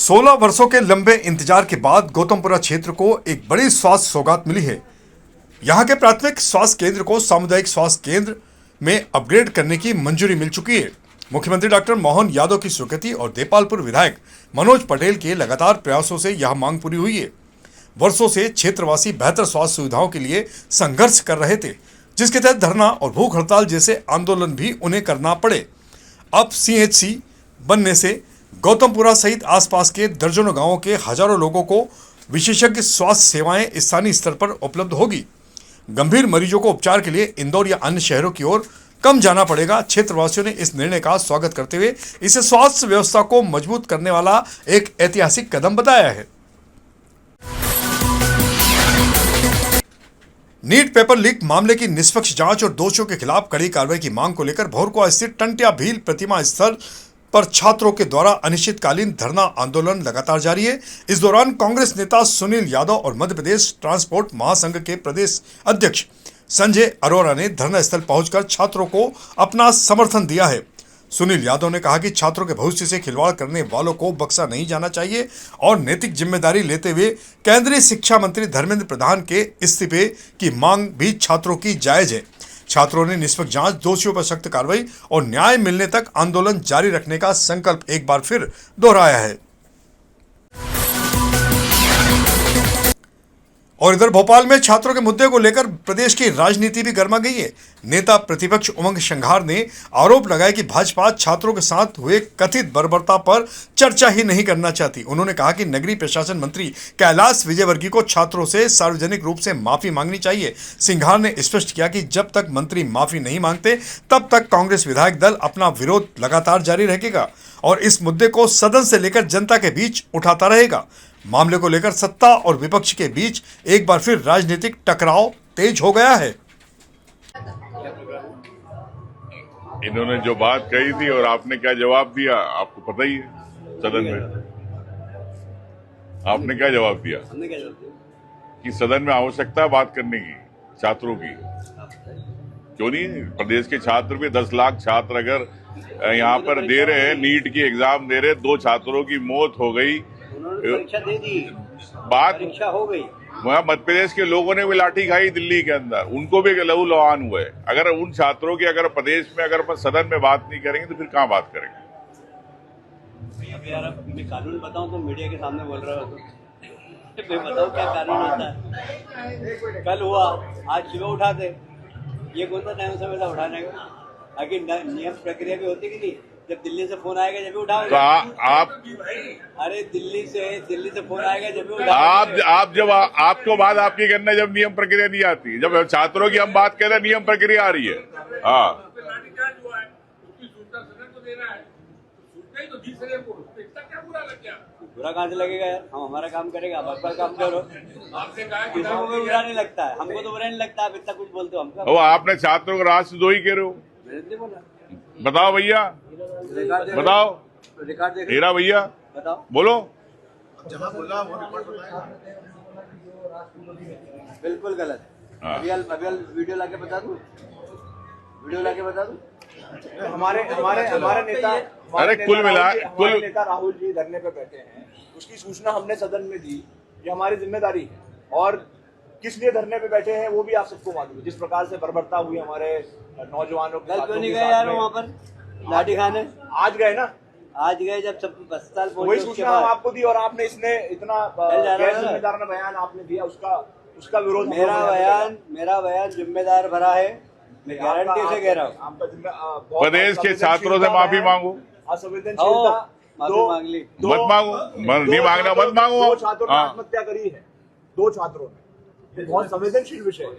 16 वर्षों के लंबे इंतजार के बाद गौतमपुरा क्षेत्र को एक बड़ी स्वास्थ्य सौगात मिली है। यहां के प्राथमिक स्वास्थ्य केंद्र को सामुदायिक स्वास्थ्य केंद्र में अपग्रेड करने की मंजूरी मिल चुकी है। मुख्यमंत्री डॉक्टर मोहन यादव की स्वीकृति और देपालपुर विधायक मनोज पटेल के लगातार प्रयासों से यह मांग पूरी हुई है। वर्षों से क्षेत्रवासी बेहतर स्वास्थ्य सुविधाओं के लिए संघर्ष कर रहे थे, जिसके तहत धरना और भूख हड़ताल जैसे आंदोलन भी उन्हें करना पड़े। अब सीएचसी बनने से गौतमपुरा सहित आसपास के दर्जनों गांवों के हजारों लोगों को विशेषज्ञ स्वास्थ्य सेवाएं स्थानीय स्तर पर उपलब्ध होगी। गंभीर मरीजों को उपचार के लिए इंदौर या अन्य शहरों की ओर कम जाना पड़ेगा। क्षेत्रवासियों ने इस निर्णय का स्वागत करते हुए इसे स्वास्थ्य व्यवस्था को मजबूत करने वाला एक ऐतिहासिक कदम बताया है। नीट पेपर लीक मामले की निष्पक्ष जांच और दोषियों के खिलाफ कड़ी कार्रवाई की मांग को लेकर भोरकुआ स्थित टंटिया भील प्रतिमा स्थल पर छात्रों के द्वारा अनिश्चितकालीन धरना आंदोलन लगातार जारी है। इस दौरान कांग्रेस नेता सुनील यादव और मध्य प्रदेश ट्रांसपोर्ट महासंघ के प्रदेश अध्यक्ष संजय अरोरा ने धरना स्थल पहुंचकर छात्रों को अपना समर्थन दिया है। सुनील यादव ने कहा कि छात्रों के भविष्य से खिलवाड़ करने वालों को बख्शा नहीं जाना चाहिए और नैतिक जिम्मेदारी लेते हुए केंद्रीय शिक्षा मंत्री धर्मेंद्र प्रधान के इस्तीफे की मांग भी छात्रों की जायज है। छात्रों ने निष्पक्ष जांच, दोषियों पर सख्त कार्रवाई और न्याय मिलने तक आंदोलन जारी रखने का संकल्प एक बार फिर दोहराया है। और इधर भोपाल में छात्रों के मुद्दे को लेकर प्रदेश की राजनीति भी गर्मा गई है। नेता प्रतिपक्ष उमंग संघार ने आरोप लगाया कि भाजपा छात्रों के साथ हुए कथित बर्बरता पर चर्चा ही नहीं करना चाहती। उन्होंने कहा कि नगरीय प्रशासन मंत्री कैलाश विजयवर्गीय को छात्रों से सार्वजनिक रूप से माफी मांगनी चाहिए। सिंघार ने स्पष्ट किया कि जब तक मंत्री माफी नहीं मांगते तब तक कांग्रेस विधायक दल अपना विरोध लगातार जारी रखेगा और इस मुद्दे को सदन से लेकर जनता के बीच उठाता रहेगा। मामले को लेकर सत्ता और विपक्ष के बीच एक बार फिर राजनीतिक टकराव तेज हो गया है। इन्होंने जो बात कही थी और आपने क्या जवाब दिया, आपको पता ही है। सदन में आपने क्या जवाब दिया कि सदन में आवश्यकता है बात करने की छात्रों की। क्यों नहीं? प्रदेश के छात्र भी 10 लाख छात्र अगर यहाँ पर दे रहे हैं, नीट की एग्जाम दे रहे, 2 छात्रों की मौत हो गई, परीक्षा दे दी, बात परीक्षा हो गई। वहाँ मध्य प्रदेश के लोगों ने भी लाठी खाई दिल्ली के अंदर, उनको भी लहू लुहान हुए। अगर उन छात्रों की अगर प्रदेश में अगर सदन में बात नहीं करेंगे तो फिर कहाँ बात करेंगे? अब यार मैं कानून बताऊं तो मीडिया के सामने बोल रहा हो तो मैं बताऊं क्या कानून होता है। कल हुआ, आज सुबह उठाते, ये कौन सा टाइम समय था उठाने का? आखिर नियम प्रक्रिया भी होती कि नहीं? जब दिल्ली से फोन आएगा जब भी उठाओगे तो आप अरे दिल्ली से फोन आएगा जब भी उठाओगे। आप जब आपको बात आपकी करना जब नियम प्रक्रिया नहीं आती, जब छात्रों की हम बात कर रहे हैं नियम प्रक्रिया आ रही है। हाँ, बुरा कहाँ से लगेगा यार? हम हमारा काम करेगा, आप अपना काम करो। किसी को बुरा नहीं लगता है, हमको तो बुरा नहीं लगता। आप इतना कुछ बोलते हो हमको। आपने छात्रों को राष्ट्रद्रोही कह रहे हो। मैंने नहीं बोला। बताओ भैया, बताओ रिकॉर्ड देख, हीरा भैया बताओ, बोलो। बिल्कुल गलत। हाँ। अभी वीडियो लाके बता दूं, हमारे नेता अरे कुल मिला हमारे नेता राहुल जी धरने पे बैठे हैं, उसकी सूचना हमने सदन में दी। ये हमारी जिम्मेदारी है और किस लिए धरने पे बैठे हैं वो भी आप सबको मालूम है। जिस प्रकार से बर्बरता हुई हमारे नौजवानों के कल क्यों नहीं गए यार वहाँ पर लाठी खाने? आज गए ना, आज गए जब सब अस्पताल वही पहुंचे। सूचना हम आपको दी और आपने इसने इतना गैर जिम्मेदाराना बयान आपने दिया, उसका विरोध। मेरा बयान जिम्मेदार भरा है, मैं गारंटी से कह रहा हूँ। प्रदेश के छात्रों से माफी मांगो। असंवेदनशीलता मांग ली, मत मांगो, नहीं मांगना मत मांगो। 2 छात्रों ने आत्महत्या करी है, 2 छात्रों ने। बहुत संवेदनशील विषय है।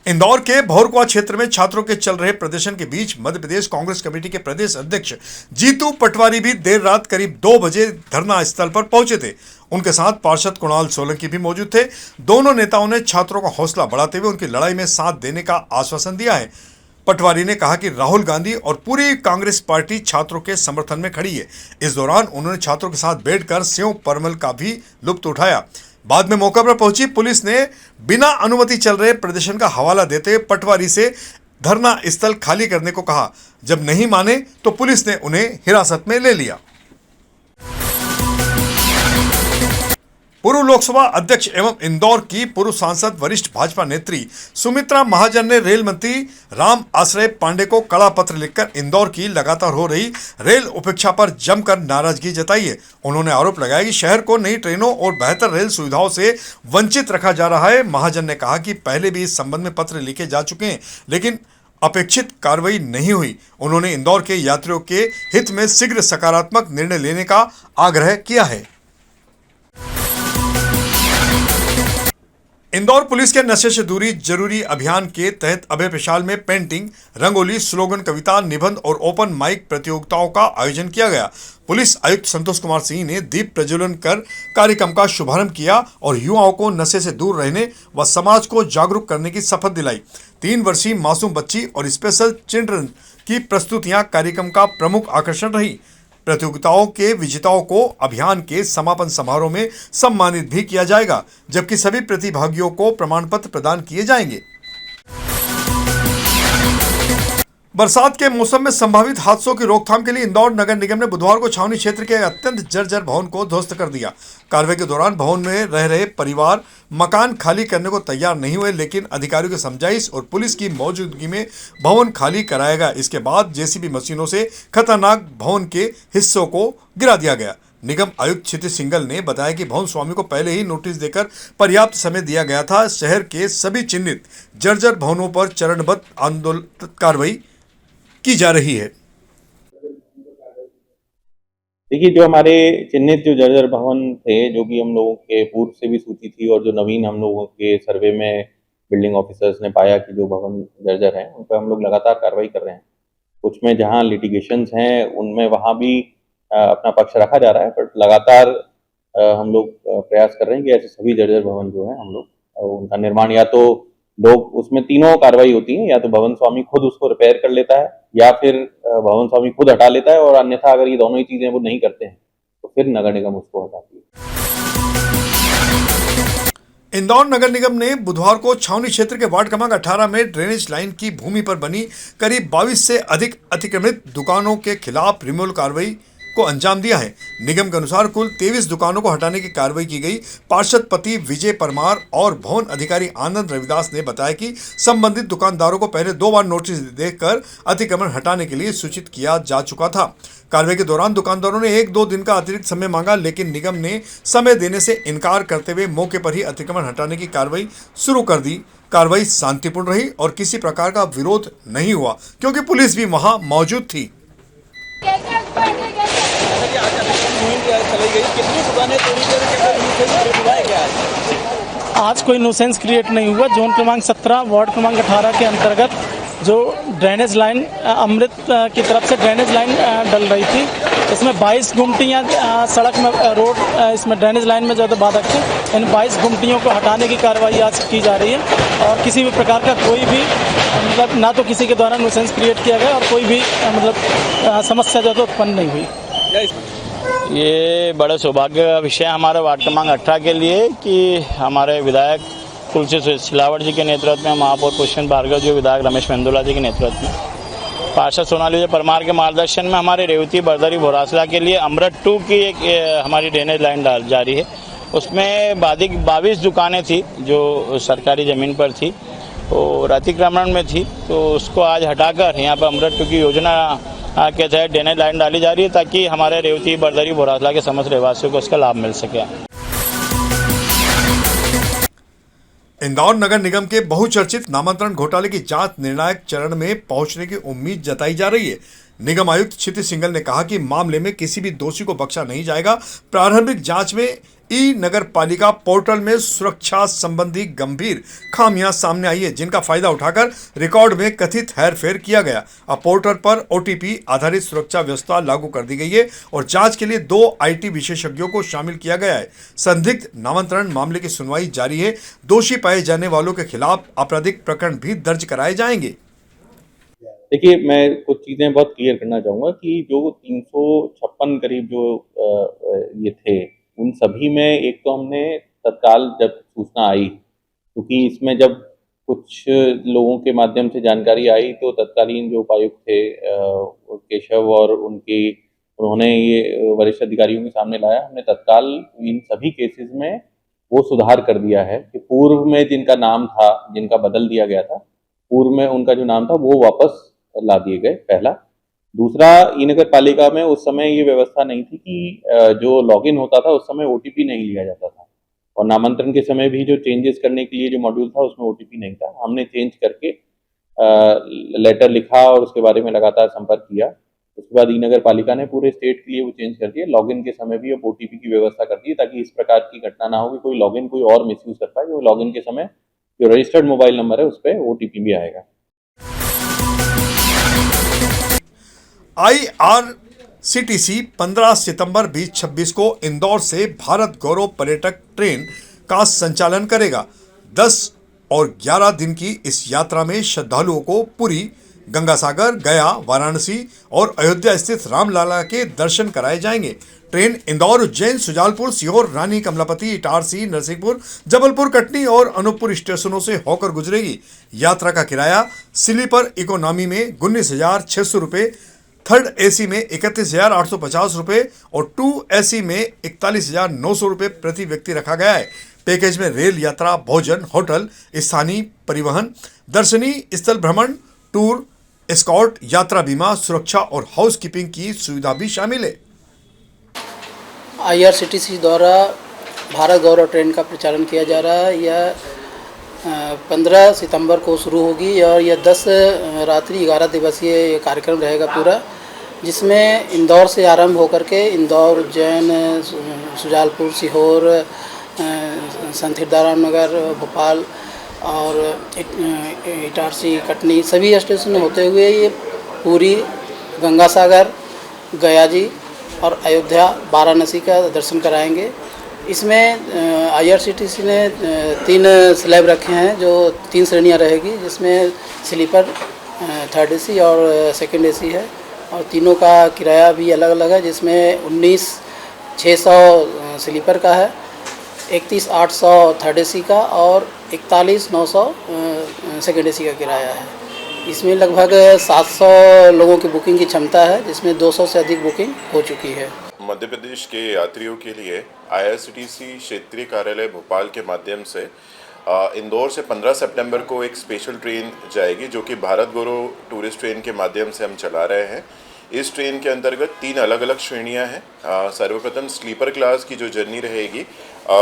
इंदौर के भोरकुआ क्षेत्र में छात्रों के चल रहे प्रदर्शन के बीच मध्य प्रदेश कांग्रेस कमेटी के प्रदेश अध्यक्ष जीतू पटवारी भी देर रात करीब 2 बजे धरना स्थल पर पहुंचे थे। उनके साथ पार्षद कुणाल सोलंकी भी मौजूद थे। दोनों नेताओं ने छात्रों का हौसला बढ़ाते हुए उनकी लड़ाई में साथ देने का आश्वासन दिया है। पटवारी ने कहा कि राहुल गांधी और पूरी कांग्रेस पार्टी छात्रों के समर्थन में खड़ी है। इस दौरान उन्होंने छात्रों के साथ बैठकर सेव परमल का भी लुत्फ उठाया। बाद में मौके पर पहुंची पुलिस ने बिना अनुमति चल रहे प्रदर्शन का हवाला देते हुए पटवारी से धरना स्थल खाली करने को कहा। जब नहीं माने तो पुलिस ने उन्हें हिरासत में ले लिया। पूर्व लोकसभा अध्यक्ष एवं इंदौर की पूर्व सांसद वरिष्ठ भाजपा नेत्री सुमित्रा महाजन ने रेल मंत्री राम आश्रय पांडे को कड़ा पत्र लिखकर इंदौर की लगातार हो रही रेल उपेक्षा पर जमकर नाराजगी जताई है। उन्होंने आरोप लगाया कि शहर को नई ट्रेनों और बेहतर रेल सुविधाओं से वंचित रखा जा रहा है। महाजन ने कहा कि पहले भी इस संबंध में पत्र लिखे जा चुके हैं, लेकिन अपेक्षित कार्रवाई नहीं हुई। उन्होंने इंदौर के यात्रियों के हित में शीघ्र सकारात्मक निर्णय लेने का आग्रह किया है। इंदौर पुलिस के नशे से दूरी जरूरी अभियान के तहत अभय पेशाल में पेंटिंग, रंगोली, स्लोगन, कविता, निबंध और ओपन माइक प्रतियोगिताओं का आयोजन किया गया। पुलिस आयुक्त संतोष कुमार सिंह ने दीप प्रज्वलन कर कार्यक्रम का शुभारंभ किया और युवाओं को नशे से दूर रहने व समाज को जागरूक करने की शपथ दिलाई। 3 वर्षीय मासूम बच्ची और स्पेशल चिल्ड्रन की प्रस्तुतियां कार्यक्रम का प्रमुख आकर्षण रही। प्रतियोगिताओं के विजेताओं को अभियान के समापन समारोह में सम्मानित भी किया जाएगा, जबकि सभी प्रतिभागियों को प्रमाण पत्र प्रदान किए जाएंगे। बरसात के मौसम में संभावित हादसों की रोकथाम के लिए इंदौर नगर निगम ने बुधवार को छावनी क्षेत्र के अत्यंत जर्जर भवन को ध्वस्त कर दिया। कार्रवाई के दौरान भवन में रह रहे परिवार मकान खाली करने को तैयार नहीं हुए, लेकिन अधिकारियों की समझाइश और पुलिस की मौजूदगी में भवन खाली कराया गया। इसके बाद जेसीबी मशीनों से खतरनाक भवन के हिस्सों को गिरा दिया गया। निगम आयुक्त क्षितिज सिंघल ने बताया कि भवन स्वामी को पहले ही नोटिस देकर पर्याप्त समय दिया गया था। शहर के सभी चिन्हित जर्जर भवनों पर चरणबद्ध आंदोलन कार्रवाई की जा रही है। देखिए, जो हमारे चिन्हित जो जर्जर भवन थे, जो कि हम लोगों के पूर्व से भी सूची थी और जो नवीन हम लोगों के सर्वे में बिल्डिंग ऑफिसर्स ने पाया कि जो भवन जर्जर हैं, उन पर हम लोग लगातार कार्रवाई कर रहे हैं। कुछ में जहां लिटिगेशंस हैं, उनमें वहां भी अपना पक्ष रखा जा रहा है, बट लगातार हम लोग प्रयास कर रहे हैं कि ऐसे सभी जर्जर भवन जो है हम लोग उनका निर्माण, या तो लोग उसमें तीनों कार्रवाई होती है, या तो भवन स्वामी खुद उसको रिपेयर कर लेता है, या फिर भवन स्वामी खुद हटा लेता है, और अन्यथा अगर ये दोनों ही चीजें वो नहीं करते हैं तो फिर नगर निगम उसको हटाती है। इंदौर नगर निगम ने बुधवार को छावनी क्षेत्र के वार्ड क्रमांक 18 में ड्रेनेज लाइन की भूमि पर बनी करीब 22 से अधिक अतिक्रमित दुकानों के खिलाफ रिमूवल कार्रवाई को अंजाम दिया है। निगम के अनुसार कुल 23 दुकानों को हटाने की कार्रवाई की गई। पार्षद पति विजय परमार और भवन अधिकारी आनंद रविदास ने बताया कि संबंधित दुकानदारों को पहले 2 बार नोटिस देकर अतिक्रमण हटाने के लिए सूचित किया जा चुका था। कार्रवाई के दौरान दुकानदारों ने 1-2 दिन का अतिरिक्त समय मांगा, लेकिन निगम ने समय देने से इनकार करते हुए मौके पर ही अतिक्रमण हटाने की कार्रवाई शुरू कर दी। कार्रवाई शांतिपूर्ण रही और किसी प्रकार का विरोध नहीं हुआ, क्योंकि पुलिस भी वहां मौजूद थी। आज कोई न्यूसेंस क्रिएट नहीं हुआ। जोन क्रमांक 17 वार्ड क्रमांक 18 के अंतर्गत जो ड्रेनेज लाइन अमृत की तरफ से ड्रेनेज लाइन डल रही थी, इसमें 22 गुमटियाँ सड़क में रोड इसमें ड्रेनेज लाइन में ज़्यादा बाधक थी। इन 22 गुमटियों को हटाने की कार्रवाई आज की जा रही है और किसी भी प्रकार का कोई भी मतलब ना तो किसी के द्वारा न्यूसेंस क्रिएट किया गया और कोई भी मतलब समस्या ज़्यादा उत्पन्न नहीं हुई। ये बड़ा सौभाग्य का विषय हमारे वार्ड क्रमांक 18 के लिए कि हमारे विधायक तुलसी सिलावट जी के नेतृत्व में, महापौर पुष्पेंद्र भार्गव जी, विधायक रमेश मेंदोला जी के नेतृत्व में, पार्षद सोनाली परमार के मार्गदर्शन में हमारे रेवती बरदरी भोरासला के लिए अमृत 2 की एक हमारी ड्रेनेज लाइन जारी है। उसमें 22 दुकानें थी जो सरकारी ज़मीन पर थी और अतिक्रमण में थी, तो उसको आज हटाकर यहाँ पर अमृत 2 की योजना के तहत ड्रेनेज लाइन डाली जा रही है ताकि हमारे रेवती बरदरी भोरासला के समस्त रहवासियों को इसका लाभ मिल सके। इंदौर नगर निगम के बहुचर्चित नामांतरण घोटाले की जांच निर्णायक चरण में पहुंचने की उम्मीद जताई जा रही है। निगम आयुक्त क्षितिज सिंघल ने कहा कि मामले में किसी भी दोषी को बख्शा नहीं जाएगा। प्रारंभिक जांच में ई नगर पालिका पोर्टल में सुरक्षा संबंधी गंभीर खामियां सामने आई है, जिनका फायदा उठाकर रिकॉर्ड में कथित हेरफेर किया गया। अब पोर्टल पर ओटीपी आधारित सुरक्षा व्यवस्था लागू कर दी गई है और जांच के लिए 2 IT विशेषज्ञों को शामिल किया गया है। संदिग्ध नामांतरण मामले की सुनवाई जारी है। दोषी पाए जाने वालों के खिलाफ आपराधिक प्रकरण भी दर्ज कराए जाएंगे। देखिए, मैं कुछ चीज़ें बहुत क्लियर करना चाहूँगा कि जो 356 करीब जो ये थे, उन सभी में एक तो हमने तत्काल जब सूचना आई, क्योंकि इसमें जब कुछ लोगों के माध्यम से जानकारी आई तो तत्कालीन जो उपायुक्त थे केशव और उन्होंने ये वरिष्ठ अधिकारियों के सामने लाया। हमने तत्काल इन सभी केसेस में वो सुधार कर दिया है कि पूर्व में जिनका नाम था, जिनका बदल दिया गया था, पूर्व में उनका जो नाम था वो वापस ला दिए गए, पहला। दूसरा, ई नगर पालिका में उस समय ये व्यवस्था नहीं थी कि जो लॉगिन होता था उस समय ओटीपी नहीं लिया जाता था, और नामांतरण के समय भी जो चेंजेस करने के लिए जो मॉड्यूल था उसमें ओटीपी नहीं था। हमने चेंज करके लेटर लिखा और उसके बारे में लगातार संपर्क किया। उसके बाद ई नगर पालिका ने पूरे स्टेट के लिए वो चेंज कर दिया। लॉगिन के समय भी अब ओटीपी की व्यवस्था कर दी ताकि इस प्रकार की घटना ना हो कि कोई लॉगिन कोई और मिसयूज कर पाए। लॉगिन के समय जो रजिस्टर्ड मोबाइल नंबर है उस पर ओटीपी भी आएगा। IRCTC 15 सितंबर 2026 को इंदौर से भारत गौरव पर्यटक ट्रेन का संचालन करेगा। 10 और 11 दिन की इस यात्रा में श्रद्धालुओं को पुरी, गंगासागर, गया, वाराणसी और अयोध्या स्थित रामलला के दर्शन कराए जाएंगे। ट्रेन इंदौर, उज्जैन, शुजालपुर, सीहोर, रानी, कमलापति, इटारसी, नरसिंहपुर, जबलपुर, कटनी और अनूपपुर स्टेशनों से होकर गुजरेगी। यात्रा का किराया स्लीपर इकोनॉमी में 19,600 रुपये, थर्ड AC में 31,850 रुपये और 2AC में 41,900 रुपये प्रति व्यक्ति रखा गया है। पैकेज में रेल यात्रा, भोजन, होटल, स्थानीय परिवहन, दर्शनीय स्थल भ्रमण, टूर, एस्कॉर्ट, यात्रा बीमा, सुरक्षा और हाउसकीपिंग की सुविधा भी शामिल है। IRCTC द्वारा भारत गौरव ट्रेन का प्रचालन किया जा रहा है। यह 15 सितंबर को शुरू होगी और यह 10 रात्रि 11 दिवसीय कार्यक्रम रहेगा पूरा, जिसमें इंदौर से आरंभ होकर के इंदौर, उज्जैन, शुजालपुर, सीहोर, संत हिरदाराम नगर, भोपाल और इटारसी, कटनी सभी स्टेशन होते हुए ये पूरी, गंगासागर, गया जी और अयोध्या, वाराणसी का दर्शन कराएंगे। इसमें IRCTC ने 3 स्लैब रखे हैं, जो 3 श्रेणियां रहेगी, जिसमें स्लीपर, थर्ड AC और सेकंड AC है, और तीनों का किराया भी अलग अलग है, जिसमें 19,600 स्लीपर का है, 31,800 थर्ड AC का और 41,900 सेकंड AC का किराया है। इसमें लगभग 700 लोगों की बुकिंग की क्षमता है, जिसमें 200 से अधिक बुकिंग हो चुकी है। मध्य प्रदेश के यात्रियों के लिए IRCTC क्षेत्रीय कार्यालय भोपाल के माध्यम से इंदौर से 15 सितंबर को एक स्पेशल ट्रेन जाएगी, जो कि भारत गौरव टूरिस्ट ट्रेन के माध्यम से हम चला रहे हैं। इस ट्रेन के अंतर्गत 3 अलग अलग श्रेणियां हैं। सर्वप्रथम स्लीपर क्लास की जो जर्नी रहेगी,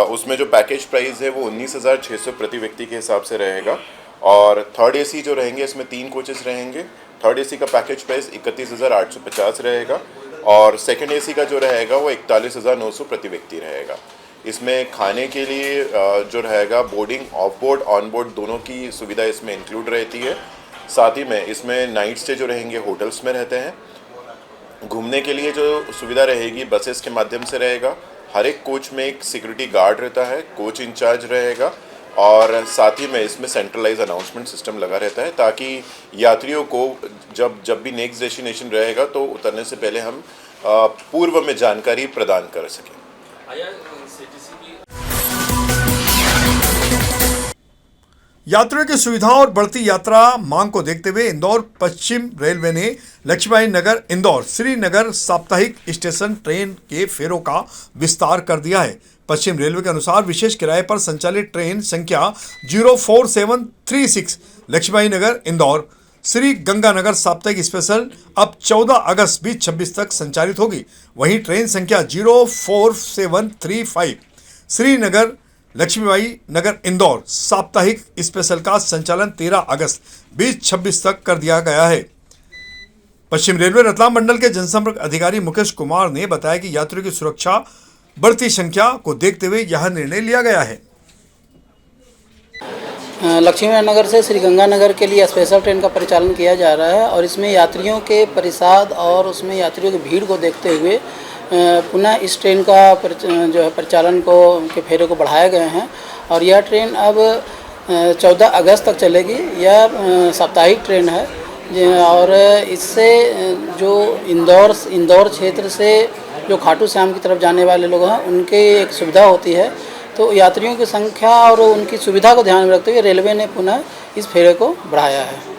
उसमें जो पैकेज प्राइस है वो 19,600 प्रति व्यक्ति के हिसाब से रहेगा, और थर्ड AC जो रहेंगे इसमें 3 कोचेस रहेंगे। थर्ड AC का पैकेज प्राइस 31,850 रहेगा, और सेकंड AC का जो रहेगा वो 41,900 प्रति व्यक्ति रहेगा। इसमें खाने के लिए जो रहेगा, boarding, of board, on board दोनों की सुविधा इसमें इंक्लूड रहती है। साथ ही में इसमें नाइट स्टे जो रहेंगे होटल्स में रहते हैं। घूमने के लिए जो सुविधा रहेगी बसेस के माध्यम से रहेगा। हर एक कोच में एक सिक्योरिटी गार्ड रहता है, कोच इंचार्ज रहेगा, और साथ ही में इसमें सेंट्रलाइज अनाउंसमेंट सिस्टम लगा रहता है, ताकि यात्रियों को जब भी नेक्स्ट डेस्टिनेशन रहेगा तो उतरने से पहले हम पूर्व में जानकारी प्रदान कर सकें। यात्रियों की सुविधा और बढ़ती यात्रा मांग को देखते हुए इंदौर पश्चिम रेलवे ने लक्ष्मीबाई नगर इंदौर श्रीनगर साप्ताहिक स्टेशन ट्रेन के फेरों का विस्तार कर दिया है। पश्चिम रेलवे के अनुसार विशेष किराए पर संचालित ट्रेन संख्या 04736 लक्ष्मीबाई नगर इंदौर श्री गंगानगर साप्ताहिक स्पेशल अब 14 अगस्त 2026 तक संचालित होगी। वहीं ट्रेन संख्या 04735 श्रीनगर लक्ष्मीबाई नगर इंदौर साप्ताहिक स्पेशल का संचालन 13 अगस्त 2026 तक कर दिया गया है। पश्चिम रेलवे रतलाम मंडल के जनसंपर्क अधिकारी मुकेश कुमार ने बताया कि यात्रियों की सुरक्षा बढ़ती संख्या को देखते हुए यह निर्णय लिया गया है। लक्ष्मीबाई नगर से श्री गंगानगर के लिए स्पेशल ट्रेन का परिचालन किया जा रहा है, और इसमें यात्रियों के परिसाद और उसमें यात्रियों की भीड़ को देखते हुए पुनः इस ट्रेन का जो है परिचालन के फेरे को बढ़ाए गए हैं, और यह ट्रेन अब 14 अगस्त तक चलेगी। यह साप्ताहिक ट्रेन है, और इससे जो इंदौर क्षेत्र से जो खाटू श्याम की तरफ जाने वाले लोग हैं उनके एक सुविधा होती है तो यात्रियों की संख्या और उनकी सुविधा को ध्यान में रखते हुए रेलवे ने पुनः इस फेरे को बढ़ाया है।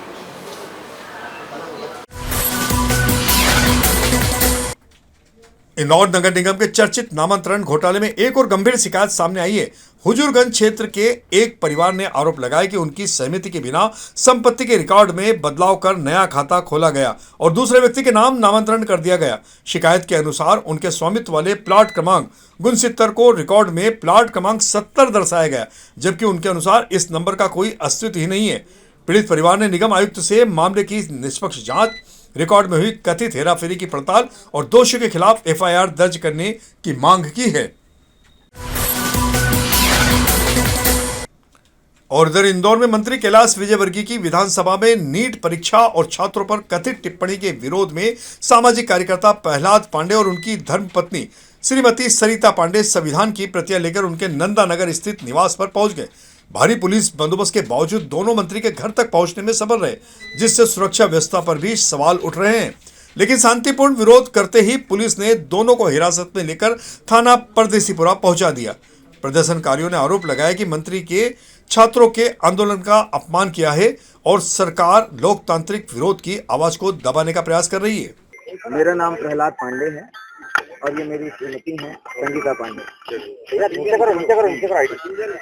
इंदौर नगर निगम के चर्चित नामांतरण घोटाले में एक और गंभीर शिकायत सामने आई है। हुजूरगंज क्षेत्र के एक परिवार ने आरोप लगाया कि उनकी सहमति के बिना संपत्ति के रिकॉर्ड में बदलाव कर नया खाता खोला गया और दूसरे व्यक्ति के नाम नामांतरण कर दिया गया। शिकायत के अनुसार उनके स्वामित्व वाले प्लाट क्रमांक 69 को रिकॉर्ड में प्लाट क्रमांक 70 दर्शाया गया, जबकि उनके अनुसार इस नंबर का कोई अस्तित्व ही नहीं है। पीड़ित परिवार ने निगम आयुक्त से मामले की निष्पक्ष जांच, रिकॉर्ड में हुई कथित हेराफेरी की पड़ताल और दोषियों के खिलाफ एफआईआर दर्ज करने की मांग की है। और इधर इंदौर में मंत्री कैलाश विजयवर्गीय की विधानसभा में नीट परीक्षा और छात्रों पर कथित टिप्पणी के विरोध में सामाजिक कार्यकर्ता प्रहलाद पांडे और उनकी धर्मपत्नी श्रीमती सरिता पांडे संविधान की प्रतियां लेकर उनके नंदा नगर स्थित निवास पर पहुंच गए। भारी पुलिस बंदोबस्त के बावजूद दोनों मंत्री के घर तक पहुंचने में सफल रहे, जिससे सुरक्षा व्यवस्था पर भी सवाल उठ रहे हैं। लेकिन शांतिपूर्ण विरोध करते ही पुलिस ने दोनों को हिरासत में लेकर थाना परदेसीपुरा पहुंचा दिया। प्रदर्शनकारियों ने आरोप लगाया कि मंत्री के छात्रों के आंदोलन का अपमान किया है और सरकार लोकतांत्रिक विरोध की आवाज को दबाने का प्रयास कर रही है। मेरा नाम प्रहलाद पांडे है और ये मेरी श्रीमती है संगीता पांडे।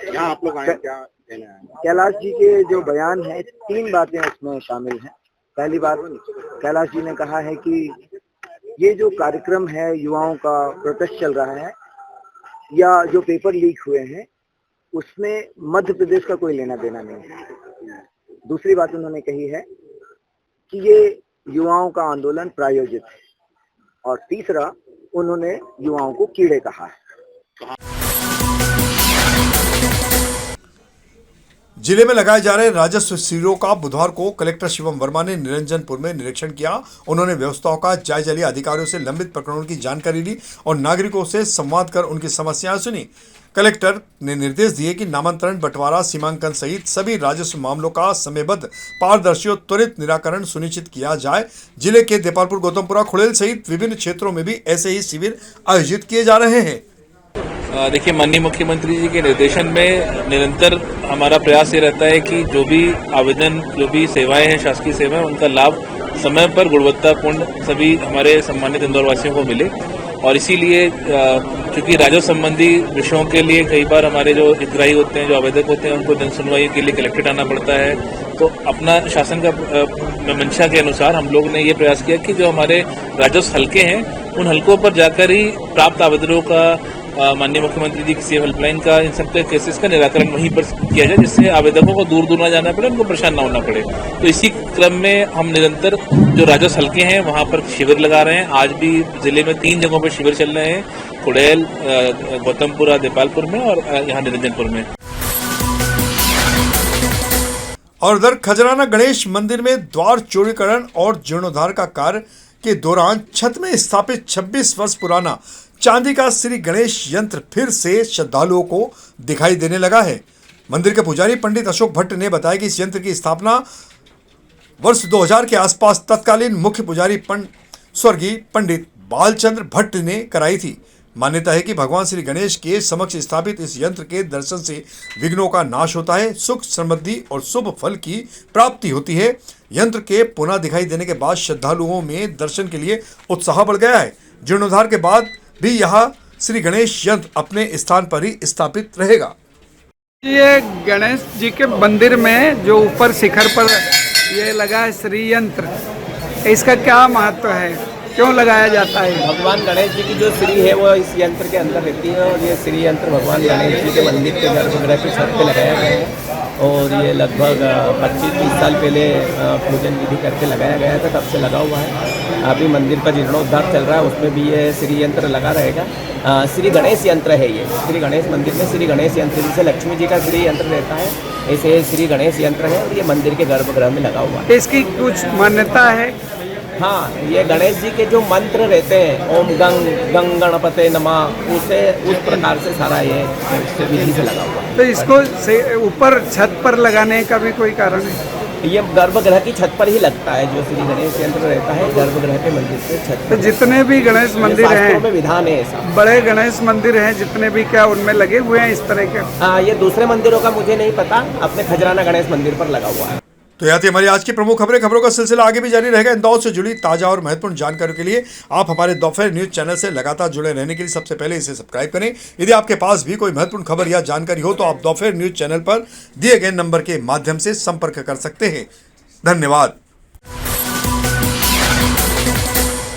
यहाँ आप लोग आए क्या कहना है? कैलाश जी के जो बयान है 3 बातें उसमें शामिल हैं। पहली बात, कैलाश जी ने कहा है कि ये जो कार्यक्रम है युवाओं का प्रोटेस्ट चल रहा है या जो पेपर लीक हुए हैं उसमें मध्य प्रदेश का कोई लेना देना नहीं है। दूसरी बात उन्होंने कही है कि ये युवाओं का आंदोलन प्रायोजित है और तीसरा उन्होंने युवाओं को कीड़े कहा है। जिले में लगाए जा रहे राजस्व शिविरों का बुधवार को कलेक्टर शिवम वर्मा ने निरंजनपुर में निरीक्षण किया। उन्होंने व्यवस्थाओं का जायजा लिया, अधिकारियों से लंबित प्रकरणों की जानकारी ली और नागरिकों से संवाद कर उनकी समस्याएं सुनी। कलेक्टर ने निर्देश दिए कि नामांतरण, बंटवारा, सीमांकन सहित सभी राजस्व मामलों का समयबद्ध, पारदर्शी और त्वरित निराकरण सुनिश्चित किया जाए। जिले के देपालपुर, गौतमपुरा, खुड़ेल सहित विभिन्न क्षेत्रों में भी ऐसे ही शिविर आयोजित किए जा रहे हैं। देखिए, माननीय मुख्यमंत्री जी के निर्देशन में निरंतर हमारा प्रयास ये रहता है कि जो भी आवेदन, जो भी सेवाएं हैं, शासकीय सेवाएं, उनका लाभ समय पर गुणवत्तापूर्ण सभी हमारे सम्मानित इंदौरवासियों को मिले। और इसीलिए चूंकि राजस्व संबंधी विषयों के लिए कई बार हमारे जो हितग्राही होते हैं, जो आवेदक होते हैं, उनको जन सुनवाई के लिए कलेक्ट्रेट आना पड़ता है। तो अपना शासन का मंशा के अनुसार हम लोग ने ये प्रयास किया कि जो हमारे राजस्व हल्के हैं उन हल्कों पर जाकर ही प्राप्त आवेदनों का माननीय मुख्यमंत्री जी की सेवा हेल्पलाइन का, इन सब केसेस का निराकरण वहीं पर किया जाए, जिससे आवेदकों को दूर दूर ना जाना पड़े, उनको परेशान ना होना पड़े। तो इसी क्रम में हम निरंतर जो राजस्व हल्के हैं वहां पर शिविर लगा रहे हैं। आज भी जिले में 3 जगहों पर शिविर चल रहे हैं, खुड़ैल, गौतमपुरा, देपालपुर में और यहाँ निरंजनपुर में। और उधर खजराना गणेश मंदिर में द्वार चौड़ीकरण और जीर्णोद्धार का कार्य के दौरान छत में स्थापित 26 वर्ष पुराना चांदी का श्री गणेश यंत्र फिर से श्रद्धालुओं को दिखाई देने लगा है। मंदिर के पुजारी पंडित अशोक भट्ट ने बताया कि इस यंत्र की स्थापना वर्ष 2000 के आसपास तत्कालीन मुख्य पुजारी स्वर्गीय पंडित बालचंद्र भट्ट ने कराई थी। मान्यता है कि भगवान श्री गणेश के समक्ष स्थापित इस यंत्र के दर्शन से विघ्नों का नाश होता है, सुख, समृद्धि और शुभ फल की प्राप्ति होती है। यंत्र के पुनः दिखाई देने के बाद श्रद्धालुओं में दर्शन के लिए उत्साह बढ़ गया है। जीर्णोद्धार के बाद भी यह श्री गणेश यंत्र अपने स्थान पर ही स्थापित रहेगा। ये गणेश जी के मंदिर में जो ऊपर शिखर पर ये लगा है श्री यंत्र, इसका क्या महत्व है, क्यों लगाया जाता है? भगवान गणेश जी की जो श्री है वो इस यंत्र के अंदर रहती है और ये श्री यंत्र भगवान गणेश जी के मंदिर के गर्भगृह की छत पे लगाया गया है और ये लगभग 25-30 साल पहले पूजन विधि करके लगाया गया था, तब से लगा हुआ है। अभी मंदिर का जीर्णोद्धार चल रहा है, उसमें भी ये श्री यंत्र लगा रहेगा। श्री गणेश यंत्र है ये, श्री गणेश मंदिर में श्री गणेश यंत्र, जैसे लक्ष्मी जी का श्री यंत्र रहता है ऐसे श्री गणेश यंत्र है और ये मंदिर के गर्भगृह में लगा हुआ है। इसकी कुछ मान्यता है? हाँ, ये गणेश जी के जो मंत्र रहते हैं, ओम गंग गणपते नमः, उस प्रकार से सारा ये विधि से लगा हुआ है। तो इसको ऊपर छत पर लगाने का भी कोई कारण है? ये गर्भगृह की छत पर ही लगता है, जो श्री गणेश यंत्र रहता है गर्भगृह के मंदिर के छत तो पर। जितने भी गणेश मंदिर शास्त्रों में हैं, विधान है ऐसा। बड़े गणेश मंदिर हैं जितने भी, क्या उनमें लगे हुए हैं इस तरह के? हाँ, ये दूसरे मंदिरों का मुझे नहीं पता, अपने खजराना गणेश मंदिर पर लगा हुआ है। तो यह थी हमारी आज की प्रमुख खबरों का सिलसिला आगे भी जारी रहेगा। इंदौर से जुड़ी ताजा और महत्वपूर्ण जानकारी के लिए आप हमारे दोपहर न्यूज चैनल से लगातार जुड़े रहने के लिए सबसे पहले इसे सब्सक्राइब करें। यदि आपके पास भी कोई महत्वपूर्ण खबर या जानकारी हो तो आप दोपहर न्यूज चैनल पर दिए गए नंबर के माध्यम से संपर्क कर सकते हैं। धन्यवाद।